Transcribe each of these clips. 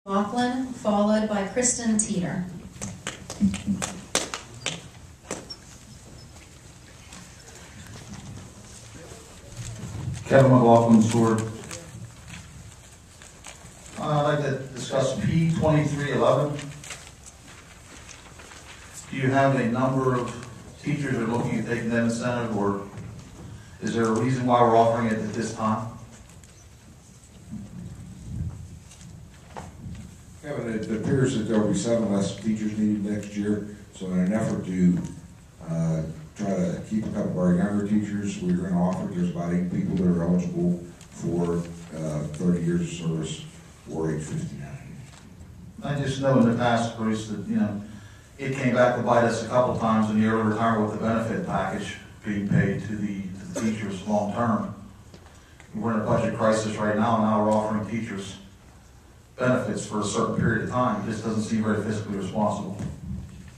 Laughlin, followed by Kristen Teeter. Kevin McLaughlin, Sword. I'd like to discuss P2311. Do you have a number of teachers that are looking at taking that incentive, or is there a reason why we're offering it at this time? Kevin, it appears that there will be 7 less teachers needed next year, so in an effort to try to keep a couple of our younger teachers, we're going to offer, there's about 8 people that are eligible for 30 years of service or age 59. I just know in the past, Bruce, that it came back to bite us a couple of times in the early retirement with the benefit package being paid to the teachers long term. We're in a budget crisis right now, and now we're offering teachers benefits for a certain period of time. It just doesn't seem very fiscally responsible.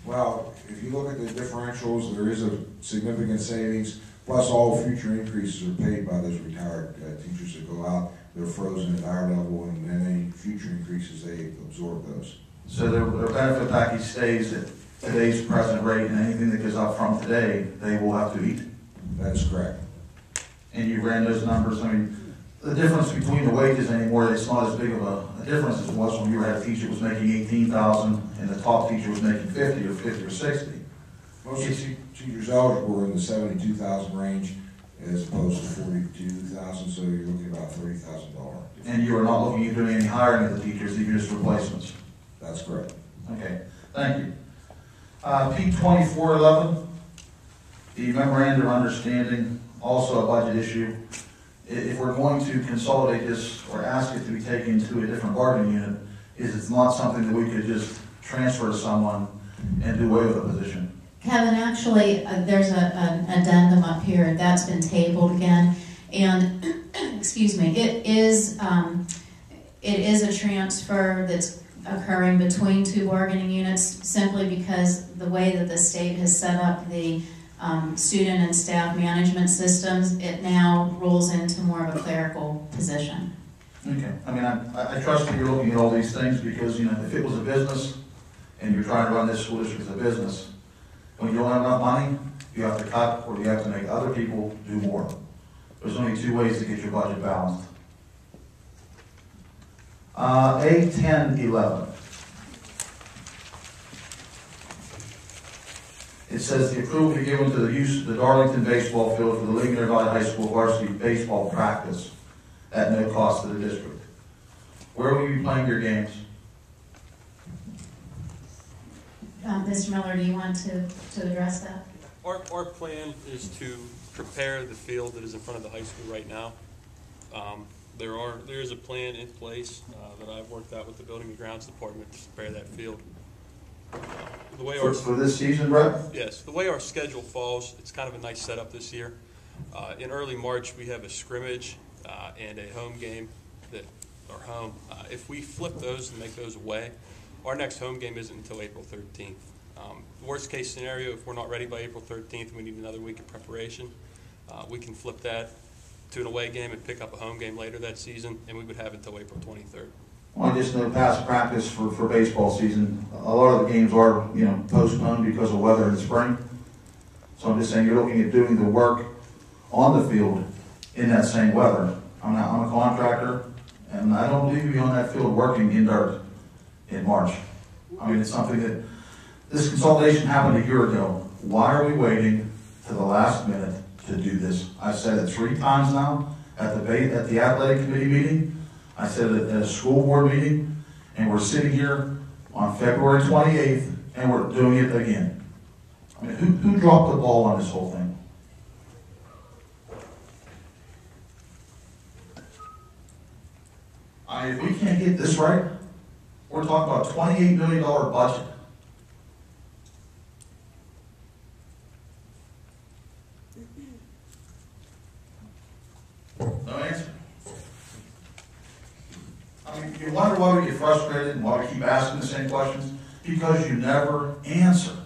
Well, if you look at the differentials, there is a significant savings, plus all future increases are paid by those retired teachers that go out. They're frozen at our level, and any future increases, they absorb those. So their benefit package stays at today's present rate, and anything that goes up from today, they will have to eat? That's correct. And you ran those numbers. I mean, the difference between the wages anymore, it's not as big of a difference as it was when you had a teacher that was making $18,000 and the top teacher was making $50 or $50 or $60. Most of the teachers eligible were in the $72,000 range as opposed to $42,000, so you're looking at about $30,000. And you are not looking at doing any hiring of the teachers, even just replacements? That's correct. Okay, thank you. P2411, the memorandum of understanding, also a budget issue. If we're going to consolidate this or ask it to be taken to a different bargaining unit, it's not something that we could just transfer to someone and do away with a position. Kevin, actually, there's an addendum up here that's been tabled again, and excuse me, it is a transfer that's occurring between 2 bargaining units simply because the way that the state has set up the student and staff management systems, it now rolls into more of a clerical position. Okay, I mean, I trust that you're looking at all these things because, if it was a business and you're trying to run this school district as a business, when you don't have enough money, you have to cut or you have to make other people do more. There's only 2 ways to get your budget balanced. A1011. It says the approval be given to the use of the Darlington baseball field for the Ligonier Valley High School varsity baseball practice at no cost to the district. Where will you be playing your games? Mr. Miller, do you want to address that? Our plan is to prepare the field that is in front of the high school right now. There is a plan in place that I've worked out with the Building and Grounds Department to prepare that field. The way for this season, Brett? Yes, the way our schedule falls, it's kind of a nice setup this year. In early March, we have a scrimmage and a home game that are home. If we flip those and make those away, our next home game isn't until April 13th. Worst case scenario, if we're not ready by April 13th, we need another week of preparation. We can flip that to an away game and pick up a home game later that season, and we would have until April 23rd. Well, I just know past practice for baseball season, a lot of the games are, postponed because of weather in the spring. So I'm just saying you're looking at doing the work on the field in that same weather. I'm a contractor, and I don't believe you be on that field working in dirt in March. I mean, it's something that this consolidation happened a year ago. Why are we waiting to the last minute to do this? I've said it 3 times now at the athletic committee meeting. I said it at a school board meeting, and we're sitting here on February 28th, and we're doing it again. I mean, who dropped the ball on this whole thing? If we can't get this right, we're talking about a $28 million budget. No answer. I mean, you wonder why we get frustrated and why we keep asking the same questions? Because you never answer.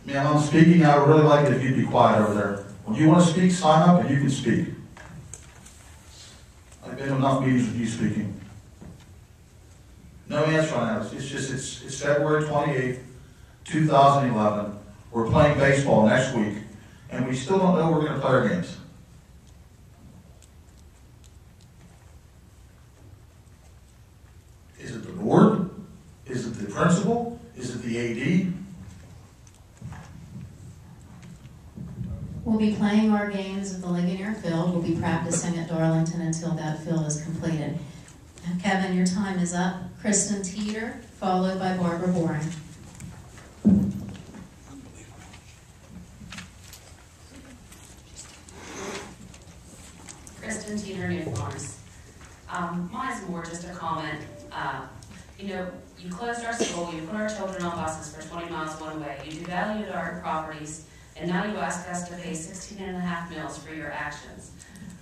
Man, I'm speaking. I would really like it if you'd be quiet over there. When you want to speak, sign up and you can speak. I've been to enough meetings with you speaking. No answer on that. It's February 28th, 2011. We're playing baseball next week, and we still don't know we're going to play our games. Is it the board? Is it the principal? Is it the AD? We'll be playing our games at the Ligonier field. We'll be practicing at Darlington until that field is completed. Kevin, your time is up. Kristen Teeter, followed by Barbara Boring. Kristen Teeter, New Florence. Mine is more just a comment. You closed our school, you put our children on buses for 20 miles one way, you devalued our properties, and now you ask us to pay 16.5 mils for your actions.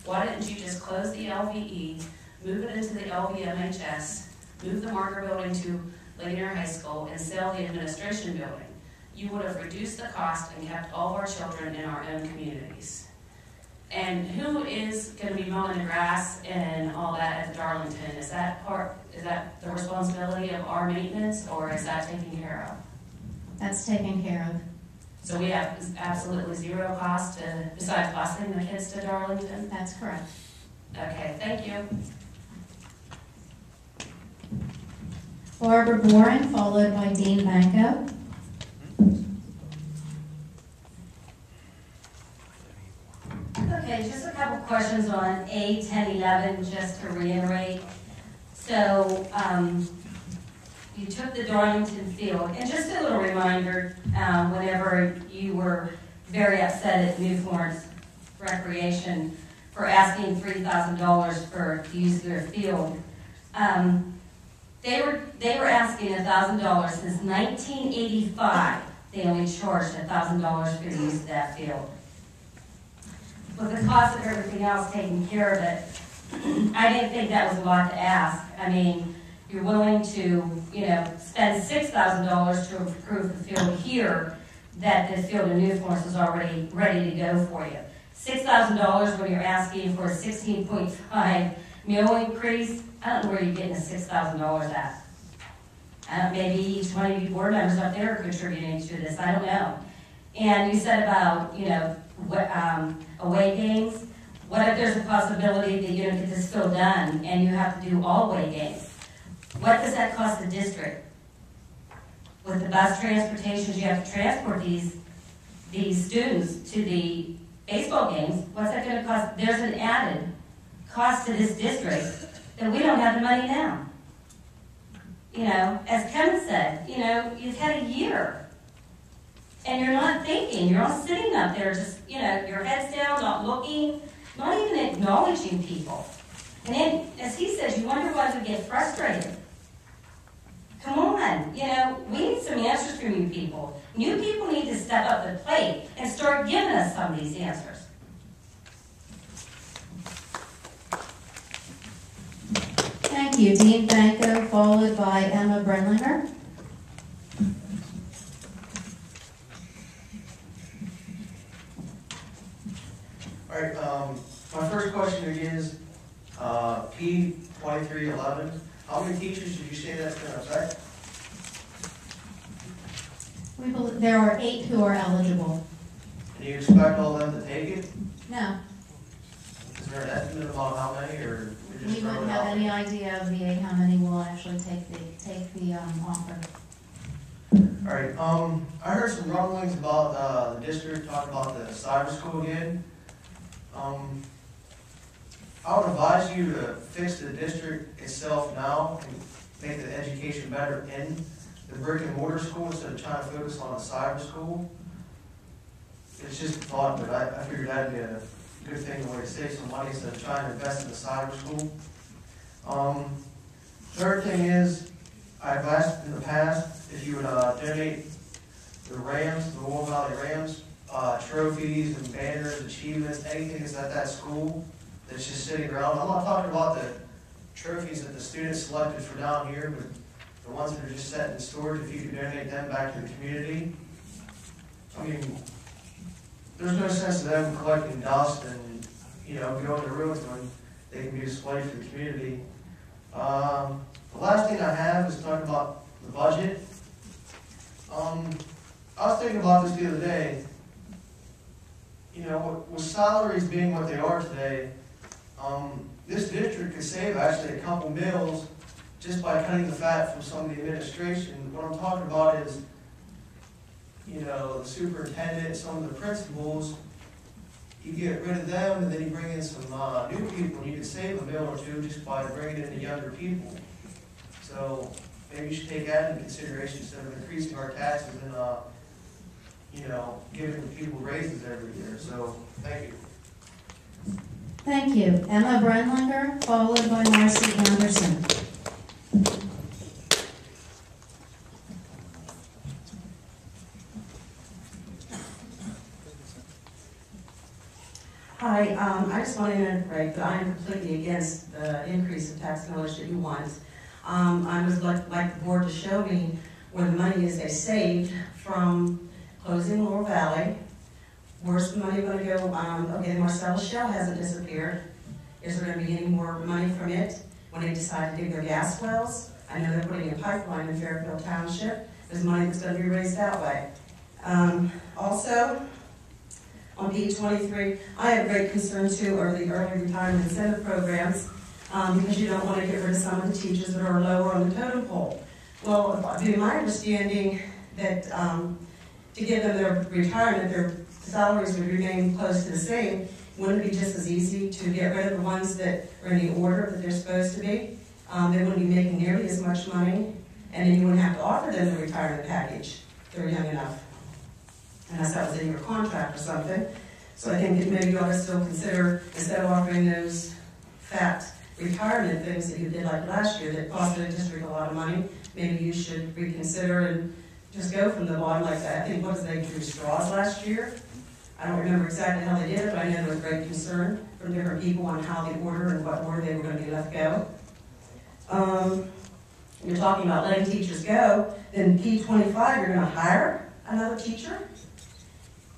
Why didn't you just close the LVE, move it into the LVMHS, move the marker building to Ligonier High School, and sell the administration building? You would have reduced the cost and kept all of our children in our own communities. And who is going to be mowing the grass and all that at the Darlington? Is that the responsibility of our maintenance, or is that taken care of? That's taken care of. So we have absolutely zero cost besides busing the kids to Darlington? That's correct. Okay, thank you. Barbara Boring, followed by Dean Banco. Okay, just a couple questions on A 1011, just to reiterate. So, you took the Darlington field, and just a little reminder, whenever you were very upset at New Florence Recreation for asking $3,000 to use their field, they were asking $1,000 since 1985. They only charged $1,000 for the use of that field. With the cost of everything else taking care of it, I didn't think that was a lot to ask. I mean, you're willing to, spend $6,000 to improve the field here, that the field in New Florence is already ready to go for you. $6,000 when you're asking for a 16.5 mil increase, I don't know where you're getting the $6,000 at. Maybe each one of you board members up there are contributing to this, I don't know. And you said about, away games. What if there's a possibility that you don't get this field done and you have to do all away games? What does that cost the district? With the bus transportations, you have to transport these students to the baseball games. What's that going to cost? There's an added cost to this district that we don't have the money now. As Kevin said, you've had a year. And you're not thinking, you're all sitting up there just, your head's down, not looking, not even acknowledging people. And then, as he says, you wonder why we get frustrated. Come on, we need some answers from you people. You people need to step up to the plate and start giving us some of these answers. Thank you. Dean Banco, followed by Emma Brenlinger. All right, my first question is, P 2311, how many teachers did you say that's going to affect? There are 8 who are eligible. Do you expect all of them to take it? No, Is there an estimate about how many, or you're just we throwing wouldn't it have out? any idea of the 8 how many will actually take the offer. All right, I heard some rumblings about the district talking about the cyber school again. I would advise you to fix the district itself now and make the education better in the brick and mortar school instead of trying to focus on the cyber school. It's just a thought, but I figured that'd be a good thing, a way to save some money instead of trying to invest in the cyber school. Third thing is, I've asked in the past if you would donate the Rams, the Ligonier Valley Rams, trophies and banners, achievements, anything that's at that school that's just sitting around. I'm not talking about the trophies that the students selected for down here, but the ones that are just set in storage, if you could donate them back to the community. I mean, there's no sense of them collecting dust and, going to ruins when they can be displayed for the community. The last thing I have is talking about the budget. I was thinking about this the other day. You know, with salaries being what they are today, this district could save actually a couple mills just by cutting the fat from some of the administration. What I'm talking about is, you know, the superintendent, some of the principals. You get rid of them, and then you bring in some new people, and you can save a mill or two just by bringing in the younger people. So maybe you should take that into consideration instead of increasing our taxes and, you know, giving the people raises every year. So, thank you. Thank you. Emma Brenlinger, followed by Marcy Anderson. Hi, I just want to interrupt that I am completely against the increase of tax millage that you want. I would like the board to show me where the money is they saved from closing Laurel Valley. Where's the money going to go? Okay, the Marcellus Shell hasn't disappeared. Is there going to be any more money from it when they decide to dig their gas wells? I know they're putting a pipeline in Fairfield Township. There's money that's going to be raised that way. Also, on P23, I have great concern too over the early retirement incentive programs because you don't want to get rid of some of the teachers that are lower on the totem pole. Well, it would be my understanding that to give them their retirement, their salaries would remain close to the same. Wouldn't it be just as easy to get rid of the ones that are in the order that they're supposed to be? They wouldn't be making nearly as much money, and then you wouldn't have to offer them the retirement package if they're young enough. Unless that was in your contract or something. So I think that maybe you ought to still consider, instead of offering those fat retirement things that you did like last year that cost the district a lot of money, maybe you should reconsider and just go from the bottom like that. I think, what did they do, straws last year? I don't remember exactly how they did it, but I know there was great concern from different people on how the order and what order they were going to be let go. You're talking about letting teachers go, then P25, you're going to hire another teacher?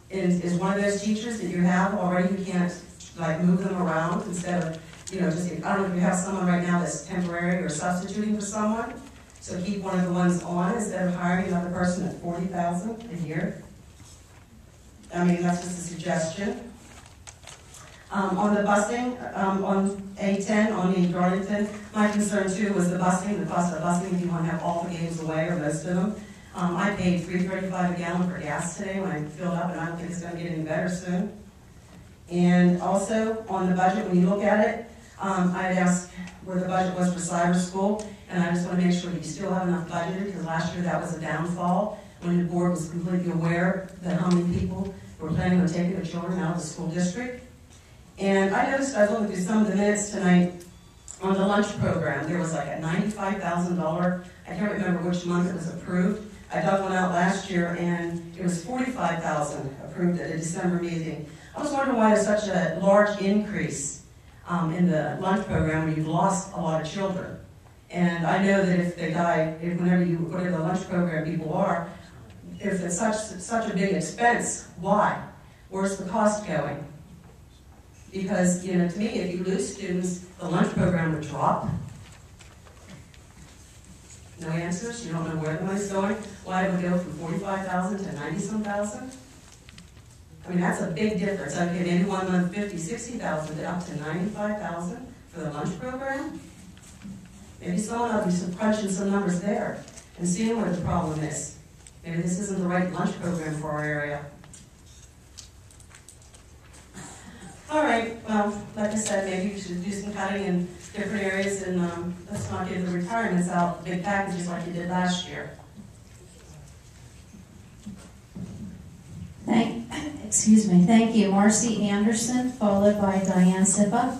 Is one of those teachers that you have already, you can't like move them around instead of, you know, just, I don't know if you have someone right now that's temporary or substituting for someone, so keep one of the ones on instead of hiring another person at $40,000 a year. I mean, that's just a suggestion. On the busing, on A10, on the Darlington, my concern too was the busing, the cost of busing if you want to have all the games away or most of them. I paid $3.35 a gallon for gas today when I filled up, and I don't think it's going to get any better soon. And also, on the budget, when you look at it, I'd ask where the budget was for cyber school, and I just want to make sure that you still have enough budgeted, because last year that was a downfall when the board was completely aware that how many people were planning on taking their children out of the school district. And I noticed, I was looking through some of the minutes tonight on the lunch program. There was like a $95,000, I can't remember which month it was approved. I dug one out last year, and it was $45,000 approved at a December meeting. I was wondering why there's such a large increase in the lunch program when you've lost a lot of children. And I know that if they die, whatever the lunch program people are, if it's such a big expense, why? Where's the cost going? Because, you know, to me, if you lose students, the lunch program would drop. No answers? You don't know where the money's going? Why it would go from $45,000 to $90-some thousand? I mean, that's a big difference. Okay, maybe 1 month $50,000, $60,000 up to $95,000 for the lunch program. Maybe someone ought to be crunching some numbers there and seeing what the problem is. Maybe this isn't the right lunch program for our area. All right, well, like I said, maybe you should do some cutting in different areas, and let's not give the retirements out big packages like you did last year. Thank you. Marcy Anderson, followed by Diane Sippa.